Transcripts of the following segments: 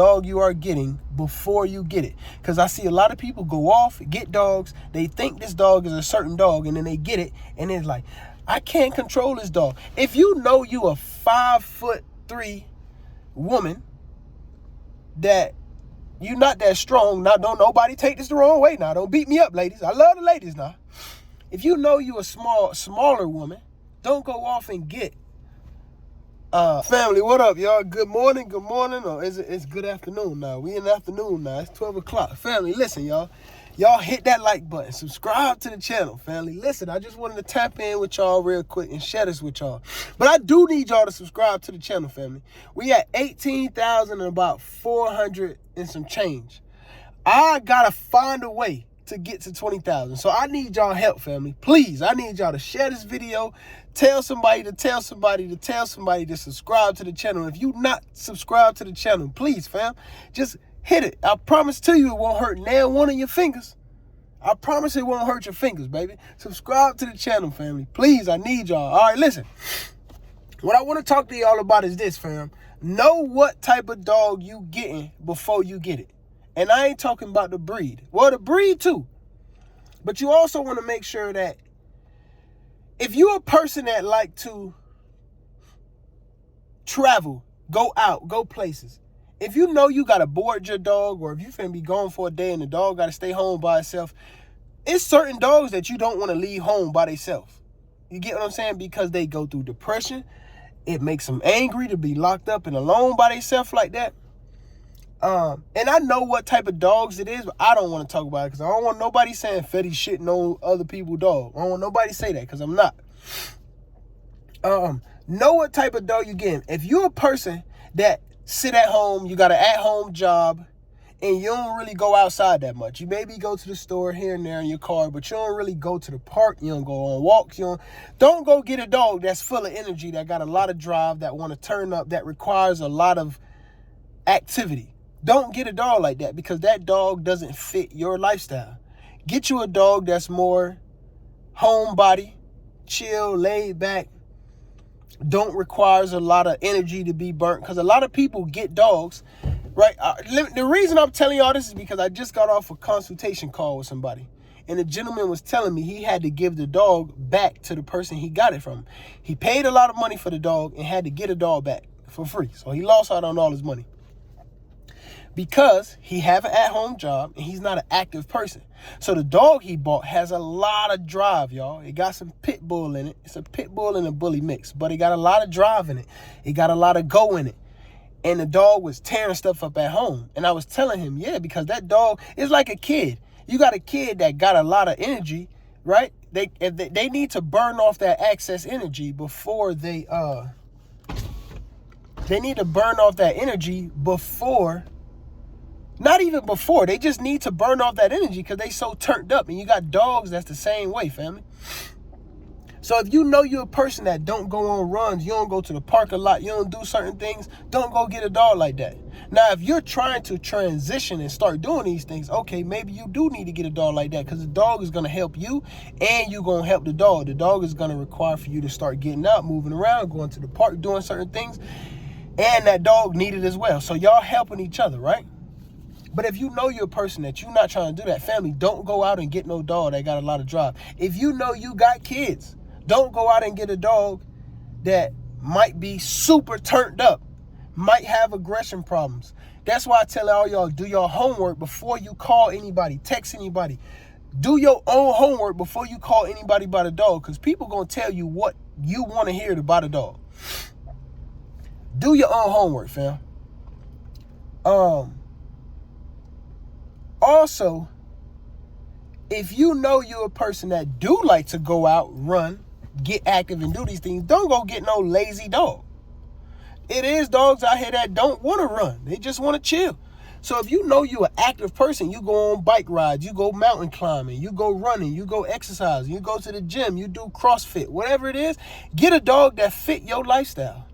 dog you are getting before you get it. Because I see a lot of people go off, get dogs, they think this dog is a certain dog, and then they get it, and it's like, I can't control this dog. If you know you a 5'3" woman that you not that strong, now don't nobody take this the wrong way now. Don't beat me up, ladies. I love the ladies now. If you know you a smaller woman, don't go off and get family, what up, y'all? Good morning, or it's good afternoon now. We in the afternoon now. It's 12 o'clock. Family, listen, y'all. Y'all hit that like button. Subscribe to the channel, family. Listen, I just wanted to tap in with y'all real quick and share this with y'all. But I do need y'all to subscribe to the channel, family. We at 18,000 and about 400 and some change. I gotta find a way to get to 20,000. So I need y'all help, family. Please, I need y'all to share this video. Tell somebody to tell somebody to tell somebody to subscribe to the channel. If you not subscribed to the channel, please, fam, just hit it. I promise to you it won't hurt nail one of your fingers. I promise it won't hurt your fingers, baby. Subscribe to the channel, family. Please, I need y'all. All right, listen. What I want to talk to y'all about is this, fam. Know what type of dog you getting before you get it. And I ain't talking about the breed. Well, the breed too. But you also want to make sure that if you're a person that like to travel, go out, go places, if you know you got to board your dog, or if you finna be gone for a day and the dog got to stay home by itself, it's certain dogs that you don't want to leave home by themselves. You get what I'm saying? Because they go through depression. It makes them angry to be locked up and alone by themselves like that. And I know what type of dogs it is, but I don't want to talk about it because I don't want nobody saying Fetty shitting on other people's dog. I don't want nobody to say that because I'm not. Know what type of dog you getting. If you're a person that sit at home, you got an at-home job, and you don't really go outside that much. You maybe go to the store here and there in your car, but you don't really go to the park. You don't go on walks. Don't go get a dog that's full of energy, that got a lot of drive, that want to turn up, that requires a lot of activity. Don't get a dog like that because that dog doesn't fit your lifestyle. Get you a dog that's more homebody, chill, laid back, don't requires a lot of energy to be burnt, because a lot of people get dogs, right? The reason I'm telling y'all this is because I just got off a consultation call with somebody, and the gentleman was telling me he had to give the dog back to the person he got it from. He paid a lot of money for the dog and had to get a dog back for free, so he lost out on all his money because he have an at-home job and he's not an active person. So the dog he bought has a lot of drive, y'all. It got some pit bull in it. It's a pit bull and a bully mix, but it got a lot of drive in it. It got a lot of go in it. And the dog was tearing stuff up at home. And I was telling him, yeah, because that dog is like a kid. You got a kid that got a lot of energy, right? They need to burn off that excess energy before they need to burn off that energy before. Not even before. They just need to burn off that energy because they so turned up. And you got dogs that's the same way, family. So if you know you're a person that don't go on runs, you don't go to the park a lot, you don't do certain things, don't go get a dog like that. Now, if you're trying to transition and start doing these things, okay, maybe you do need to get a dog like that because the dog is going to help you and you're going to help the dog. The dog is going to require for you to start getting out, moving around, going to the park, doing certain things. And that dog need it as well. So y'all helping each other, right? But if you know you're a person that you're not trying to do that, family, don't go out and get no dog that got a lot of drive. If you know you got kids, don't go out and get a dog that might be super turned up, might have aggression problems. That's why I tell all y'all, do your homework before you call anybody, text anybody. Do your own homework before you call anybody about a dog, because people going to tell you what you want to hear about a dog. Do your own homework, fam. Also, if you know you're a person that do like to go out, run, get active and do these things, don't go get no lazy dog. It is dogs out here that don't want to run. They just want to chill. So if you know you're an active person, you go on bike rides, you go mountain climbing, you go running, you go exercising, you go to the gym, you do CrossFit, whatever it is, get a dog that fit your lifestyle.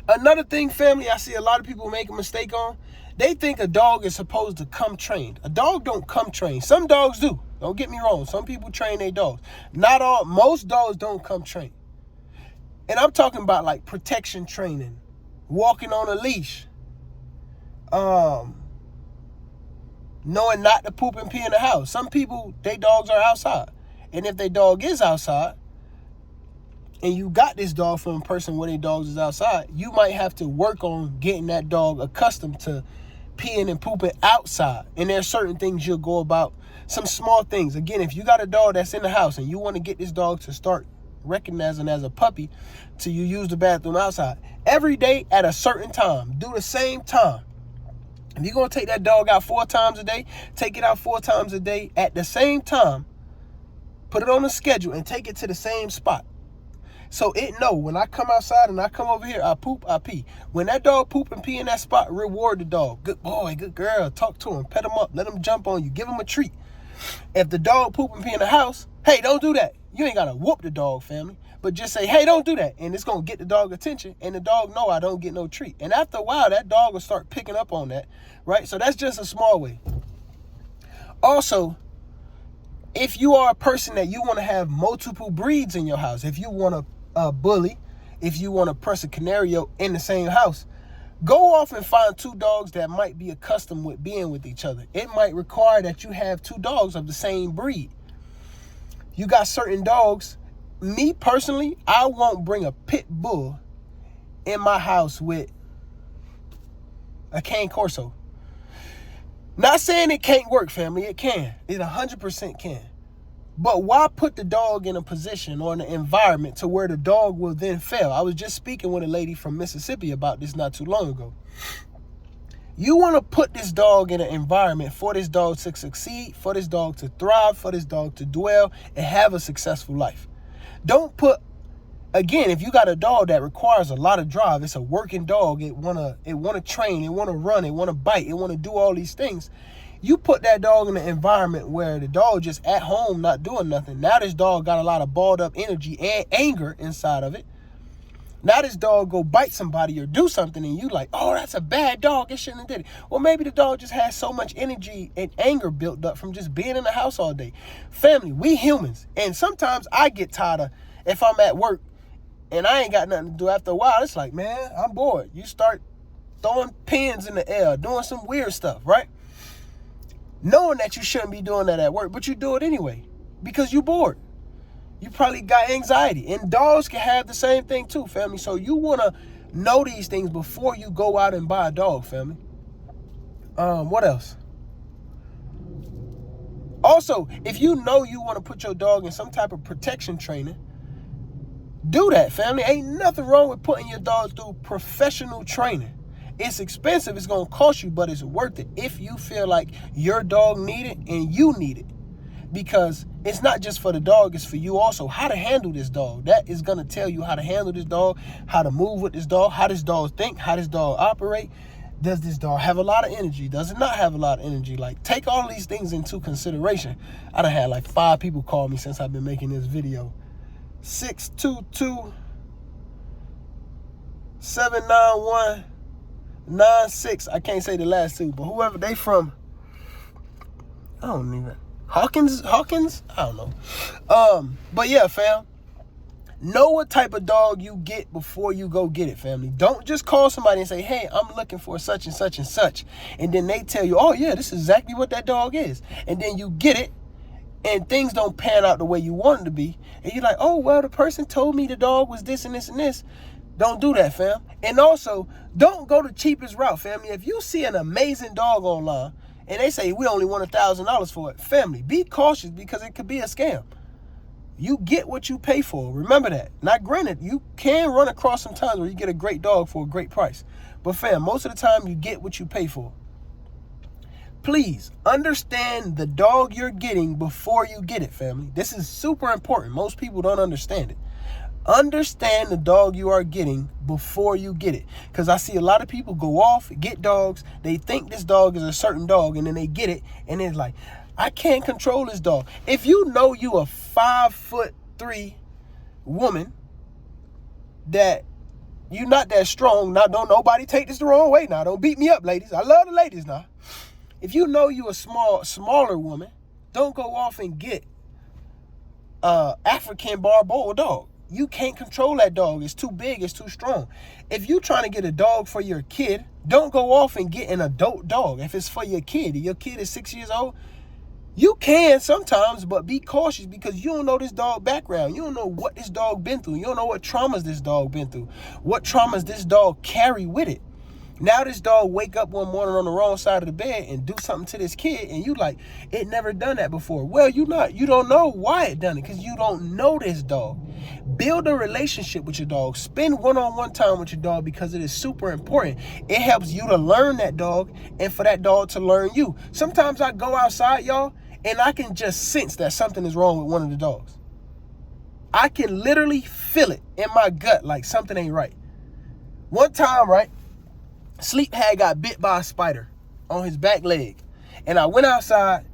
Another thing, family, I see a lot of people make a mistake on. They think a dog is supposed to come trained. A dog don't come trained. Some dogs do. Don't get me wrong. Some people train their dogs. Not all. Most dogs don't come trained. And I'm talking about like protection training, walking on a leash, knowing not to poop and pee in the house. Some people, their dogs are outside. And if their dog is outside, and you got this dog from a person where their dogs is outside, you might have to work on getting that dog accustomed to peeing and pooping outside. And there's certain things you'll go about, some small things. Again, if you got a dog that's in the house and you want to get this dog to start recognizing as a puppy till you use the bathroom outside, every day at a certain time, do the same time. If you're going to take that dog out 4 times a day, take it out 4 times a day at the same time. Put it on the schedule and take it to the same spot. So it know when I come outside and I come over here, I poop, I pee. When that dog poop and pee in that spot, reward the dog. Good boy, good girl. Talk to him, pet him up, let him jump on you, give him a treat. If the dog poop and pee in the house, hey, don't do that. You ain't got to whoop the dog, family. But just say, hey, don't do that. And it's going to get the dog attention. And the dog know I don't get no treat. And after a while, that dog will start picking up on that, right? So that's just a small way. Also, if you are a person that you want to have multiple breeds in your house, if you want a bully, if you want to press a canario in the same house, go off and find 2 dogs that might be accustomed with being with each other. It might require that you have 2 dogs of the same breed. You got certain dogs. Me personally, I won't bring a pit bull in my house with a cane corso. Not saying it can't work, family. It can. It 100% can. But why put the dog in a position or in an environment to where the dog will then fail? I was just speaking with a lady from Mississippi about this not too long ago. You want to put this dog in an environment for this dog to succeed, for this dog to thrive, for this dog to dwell and have a successful life. Don't put, again, if you got a dog that requires a lot of drive, it's a working dog, it wanna train, it wanna run, it wanna bite, it wanna do all these things. You put that dog in an environment where the dog just at home not doing nothing. Now this dog got a lot of balled up energy and anger inside of it. Now this dog go bite somebody or do something and you like, oh, that's a bad dog. It shouldn't have did it. Well, maybe the dog just has so much energy and anger built up from just being in the house all day. Family, we humans. And sometimes I get tired of, if I'm at work and I ain't got nothing to do, after a while, it's like, man, I'm bored. You start throwing pins in the air, doing some weird stuff, right? Knowing that you shouldn't be doing that at work, but you do it anyway because you're bored. You probably got anxiety. And dogs can have the same thing too, family. So you want to know these things before you go out and buy a dog, family. What else? Also, if you know you want to put your dog in some type of protection training, do that, family. Ain't nothing wrong with putting your dog through professional training. It's expensive. It's going to cost you, but it's worth it if you feel like your dog need it and you need it. Because it's not just for the dog, it's for you also. How to handle this dog. That is going to tell you how to handle this dog, how to move with this dog, how this dog think, how this dog operate. Does this dog have a lot of energy? Does it not have a lot of energy? Like, take all these things into consideration. I done had like 5 people call me since I've been making this video. 622-791-96. I can't say the last 2, but whoever they from, I don't even. Hawkins? I don't know. But yeah, fam. Know what type of dog you get before you go get it, family. Don't just call somebody and say, hey, I'm looking for such and such and such. And then they tell you, oh, yeah, this is exactly what that dog is. And then you get it, and things don't pan out the way you want it to be. And you're like, oh, well, the person told me the dog was this and this and this. Don't do that, fam. And also, don't go the cheapest route, family. If you see an amazing dog online, and they say, we only want $1,000 for it. Family, be cautious because it could be a scam. You get what you pay for. Remember that. Now, granted, you can run across some times where you get a great dog for a great price. But fam, most of the time, you get what you pay for. Please, understand the dog you're getting before you get it, family. This is super important. Most people don't understand it. Understand the dog you are getting before you get it. Because I see a lot of people go off, get dogs. They think this dog is a certain dog, and then they get it, and it's like, I can't control this dog. If you know you a 5'3" woman that you're not that strong, now don't nobody take this the wrong way now. Don't beat me up, ladies. I love the ladies now. If you know you a smaller woman, don't go off and get African Barboa dog. You can't control that dog. It's too big. It's too strong. If you're trying to get a dog for your kid, don't go off and get an adult dog. If it's for your kid is 6 years old, you can sometimes, but be cautious because you don't know this dog background. You don't know what this dog been through. You don't know what traumas this dog been through, what traumas this dog carry with it. Now this dog wake up one morning on the wrong side of the bed and do something to this kid, and you like, it never done that before. Well, you don't know why it done it because you don't know this dog. Build a relationship with your dog. Spend one-on-one time with your dog because it is super important. It helps you to learn that dog and for that dog to learn you. Sometimes I go outside, y'all, and I can just sense that something is wrong with one of the dogs. I can literally feel it in my gut like something ain't right. One time, right, Sleep had got bit by a spider on his back leg. And I went outside.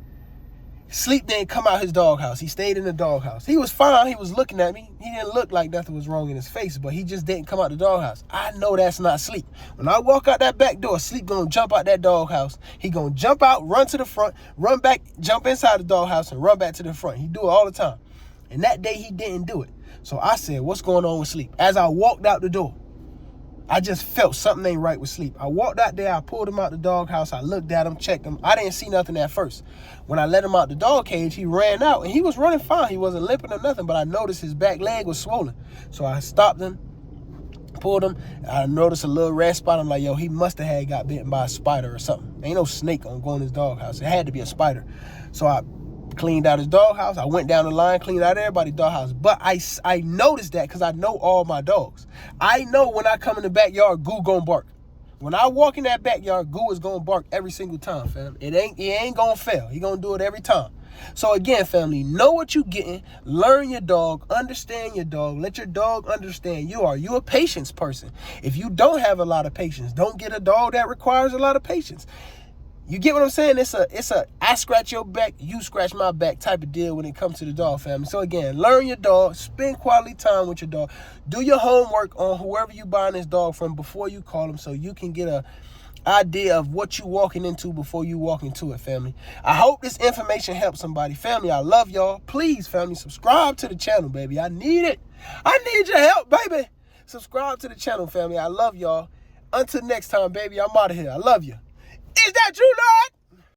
Sleep didn't come out his doghouse. He stayed in the doghouse. He was fine. He was looking at me. He didn't look like nothing was wrong in his face, but he just didn't come out the doghouse. I know that's not Sleep. When I walk out that back door, Sleep gonna jump out that doghouse. He gonna jump out, run to the front, run back, jump inside the doghouse, and run back to the front. He do it all the time. And that day, he didn't do it. So I said, what's going on with Sleep? As I walked out the door, I just felt something ain't right with Sleep. I walked out there, I pulled him out the doghouse, I looked at him, checked him. I didn't see nothing at first. When I let him out the dog cage, he ran out, and he was running fine. He wasn't limping or nothing, but I noticed his back leg was swollen. So I stopped him, pulled him, I noticed a little red spot. I'm like, yo, he must have had got bitten by a spider or something. Ain't no snake on going in his doghouse. It had to be a spider. So I cleaned out his doghouse. I went down the line, cleaned out everybody's doghouse. But I noticed that because I know all my dogs. I know when I come in the backyard, Goo gonna bark. When I walk in that backyard, Goo is gonna bark every single time, fam. It ain't gonna fail. He gonna do it every time. So again, family, know what you getting. Learn your dog. Understand your dog. Let your dog understand you. Are you a patience person? If you don't have a lot of patience, don't get a dog that requires a lot of patience. You get what I'm saying? It's a I scratch your back, you scratch my back type of deal when it comes to the dog family. So again, learn your dog, spend quality time with your dog. Do your homework on whoever you buying this dog from before you call them so you can get a idea of what you walking into before you walk into it, family. I hope this information helps somebody. Family, I love y'all. Please, family, subscribe to the channel, baby. I need it. I need your help, baby. Subscribe to the channel, family. I love y'all. Until next time, baby, I'm out of here. I love you. Is that true, Lord?